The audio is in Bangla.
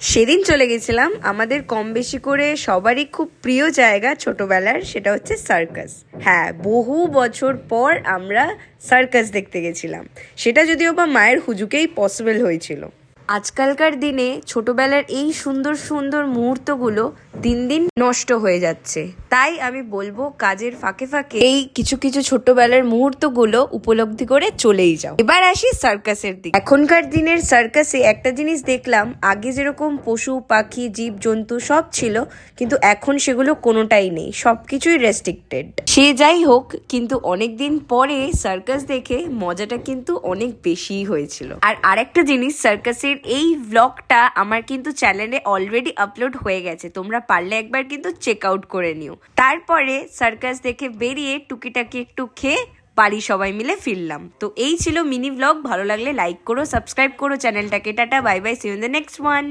সেদিন চলে গেছিলাম আমাদের কম বেশি করে সবারই খুব প্রিয় জায়গা ছোটবেলার, সেটা হচ্ছে সার্কাস। হ্যাঁ, বহু বছর পর আমরা সার্কাস দেখতে গেছিলাম। সেটা যদিও বা মায়ের হুজুকেই পসিবল হয়েছিল। আজকালকার দিনে ছোটবেলার এই সুন্দর সুন্দর মুহূর্তগুলো দিন দিন নষ্ট হয়ে যাচ্ছে। তাই আমি বলবো কাজের ফাঁকে ফাঁকে এই কিছু কিছু ছোটবেলার মুহূর্তগুলো উপলব্ধি করে চলেই যাও। এবার আসি সার্কাসের দিকে। এখনকার দিনের সার্কাসে একটা জিনিস দেখলাম, আগে যেরকম পশু পাখি জীব জন্তু সব ছিল, কিন্তু এখন সেগুলো কোনোটাই নেই, সবকিছুই রেস্ট্রিক্টেড। সে যাই হোক, কিন্তু অনেকদিন পরে সার্কাস দেখে মজাটা কিন্তু অনেক বেশি হয়েছিল। আর আরেকটা জিনিস, সার্কাসের এই ভ্লগটা আমার কিন্তু চ্যানেলে অলরেডি আপলোড হয়ে গেছে, তোমরা পারলে একবার কিন্তু চেক আউট করে নিও। তারপরে সার্কাস দেখে বেরিয়ে টুকিটাকি একটু খেয়ে বাড়ি সবাই মিলে ফিরলাম। তো এই ছিল মিনি ভ্লগ। ভালো লাগলে লাইক করো, সাবস্ক্রাইব করো চ্যানেলটাকে। Tata, bye bye, see you in the next one.